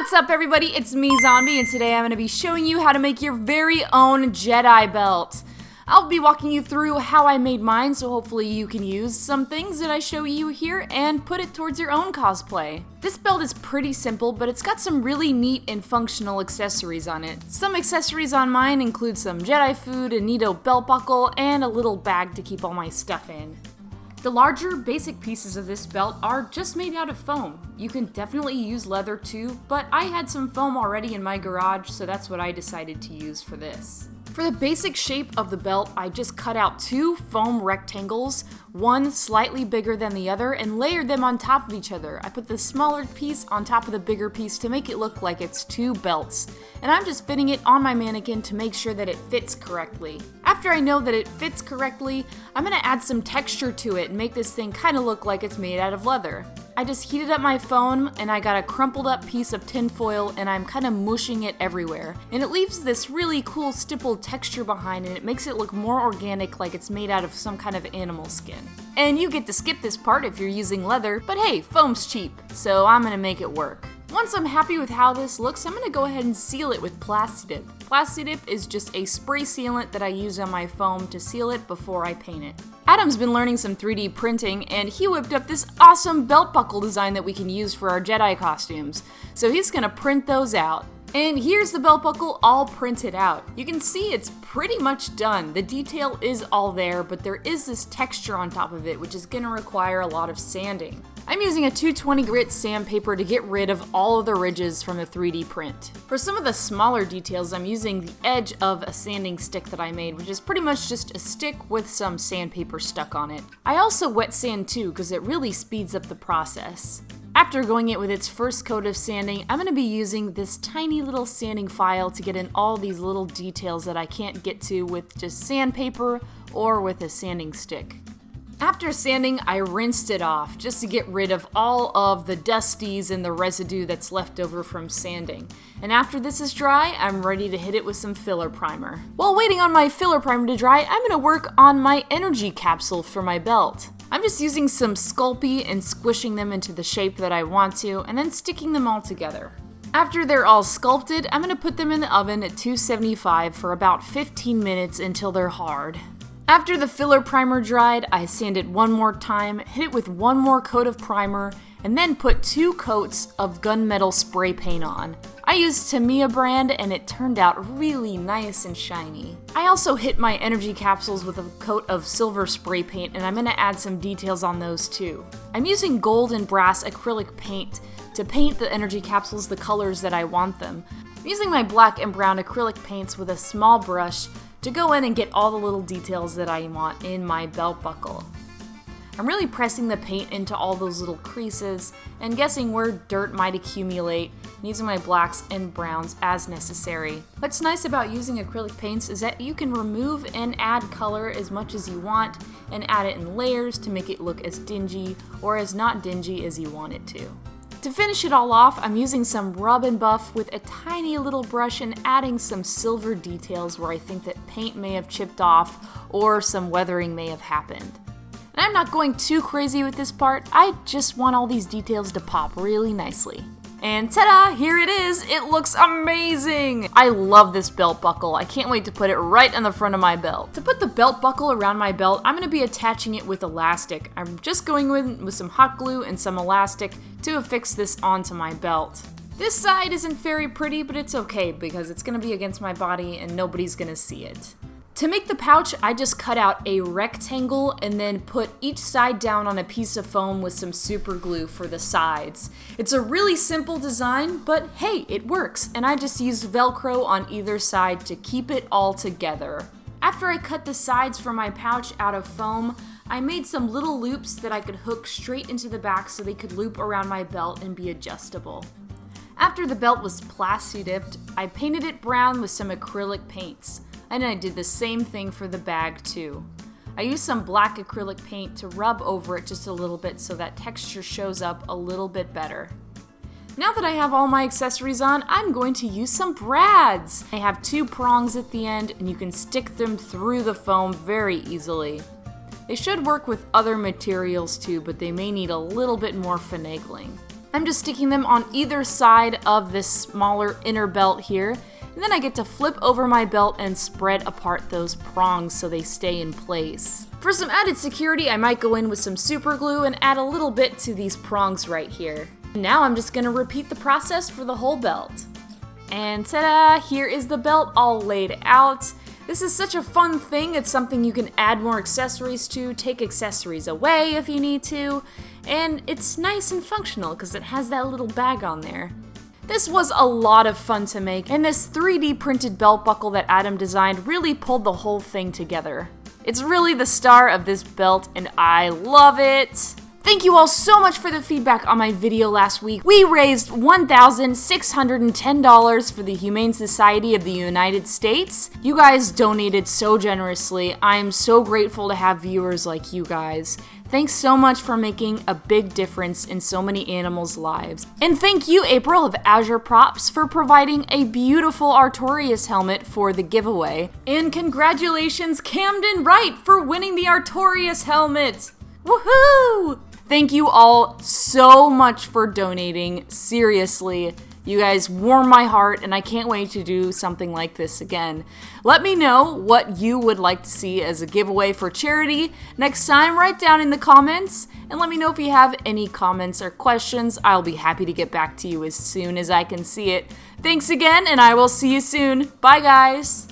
What's up everybody, it's me Zombie, and today I'm going to be showing you how to make your very own Jedi belt. I'll be walking you through how I made mine, so hopefully you can use some things that I show you here and put it towards your own cosplay. This belt is pretty simple, but it's got some really neat and functional accessories on it. Some accessories on mine include some Jedi food, a neato belt buckle, and a little bag to keep all my stuff in. The larger, basic pieces of this belt are just made out of foam. You can definitely use leather too, but I had some foam already in my garage, so that's what I decided to use for this. For the basic shape of the belt, I just cut out two foam rectangles, one slightly bigger than the other, and layered them on top of each other. I put the smaller piece on top of the bigger piece to make it look like it's two belts. And I'm just fitting it on my mannequin to make sure that it fits correctly. After I know that it fits correctly, I'm going to add some texture to it and make this thing kind of look like it's made out of leather. I just heated up my foam and I got a crumpled up piece of tin foil and I'm kind of mushing it everywhere. And it leaves this really cool stippled texture behind and it makes it look more organic, like it's made out of some kind of animal skin. And you get to skip this part if you're using leather, but hey, foam's cheap, so I'm gonna make it work. Once I'm happy with how this looks, I'm going to go ahead and seal it with Plasti-Dip. Plasti-Dip is just a spray sealant that I use on my foam to seal it before I paint it. Adam's been learning some 3D printing, and he whipped up this awesome belt buckle design that we can use for our Jedi costumes. So he's going to print those out. And here's the belt buckle all printed out. You can see it's pretty much done. The detail is all there, but there is this texture on top of it, which is going to require a lot of sanding. I'm using a 220 grit sandpaper to get rid of all of the ridges from the 3D print. For some of the smaller details, I'm using the edge of a sanding stick that I made, which is pretty much just a stick with some sandpaper stuck on it. I also wet sand too, because it really speeds up the process. After going it with its first coat of sanding, I'm going to be using this tiny little sanding file to get in all these little details that I can't get to with just sandpaper or with a sanding stick. After sanding, I rinsed it off just to get rid of all of the dusties and the residue that's left over from sanding. And after this is dry, I'm ready to hit it with some filler primer. While waiting on my filler primer to dry, I'm going to work on my energy capsule for my belt. I'm just using some Sculpey and squishing them into the shape that I want to, and then sticking them all together. After they're all sculpted, I'm going to put them in the oven at 275 for about 15 minutes until they're hard. After the filler primer dried, I sanded one more time, hit it with one more coat of primer, and then put 2 coats of gunmetal spray paint on. I used Tamiya brand and it turned out really nice and shiny. I also hit my energy capsules with a coat of silver spray paint, and I'm going to add some details on those too. I'm using gold and brass acrylic paint to paint the energy capsules the colors that I want them. I'm using my black and brown acrylic paints with a small brush to go in and get all the little details that I want in my belt buckle. I'm really pressing the paint into all those little creases and guessing where dirt might accumulate, and using my blacks and browns as necessary. What's nice about using acrylic paints is that you can remove and add color as much as you want and add it in layers to make it look as dingy or as not dingy as you want it to. To finish it all off, I'm using some rub and buff with a tiny little brush and adding some silver details where I think that paint may have chipped off or some weathering may have happened. And I'm not going too crazy with this part, I just want all these details to pop really nicely. And ta-da! Here it is! It looks amazing! I love this belt buckle. I can't wait to put it right on the front of my belt. To put the belt buckle around my belt, I'm going to be attaching it with elastic. I'm just going with some hot glue and some elastic to affix this onto my belt. This side isn't very pretty, but it's okay because it's going to be against my body and nobody's going to see it. To make the pouch, I just cut out a rectangle and then put each side down on a piece of foam with some super glue for the sides. It's a really simple design, but hey, it works, and I just used Velcro on either side to keep it all together. After I cut the sides for my pouch out of foam, I made some little loops that I could hook straight into the back so they could loop around my belt and be adjustable. After the belt was Plasti-Dipped, I painted it brown with some acrylic paints. And I did the same thing for the bag too. I used some black acrylic paint to rub over it just a little bit so that texture shows up a little bit better. Now that I have all my accessories on, I'm going to use some brads. I have 2 prongs at the end and you can stick them through the foam very easily. They should work with other materials too, but they may need a little bit more finagling. I'm just sticking them on either side of this smaller inner belt here. And then I get to flip over my belt and spread apart those prongs so they stay in place. For some added security, I might go in with some super glue and add a little bit to these prongs right here. Now I'm just gonna repeat the process for the whole belt. And ta-da! Here is the belt all laid out. This is such a fun thing. It's something you can add more accessories to, take accessories away if you need to, and it's nice and functional because it has that little bag on there. This was a lot of fun to make, and this 3D printed belt buckle that Adam designed really pulled the whole thing together. It's really the star of this belt, and I love it! Thank you all so much for the feedback on my video last week. We raised $1,610 for the Humane Society of the United States. You guys donated so generously. I am so grateful to have viewers like you guys. Thanks so much for making a big difference in so many animals' lives. And thank you, April of Azure Props, for providing a beautiful Artorias helmet for the giveaway. And congratulations, Camden Wright, for winning the Artorias helmet! Woohoo! Thank you all so much for donating. Seriously, you guys warm my heart, and I can't wait to do something like this again. Let me know what you would like to see as a giveaway for charity next time. Write down in the comments, and let me know if you have any comments or questions. I'll be happy to get back to you as soon as I can see it. Thanks again, and I will see you soon. Bye, guys!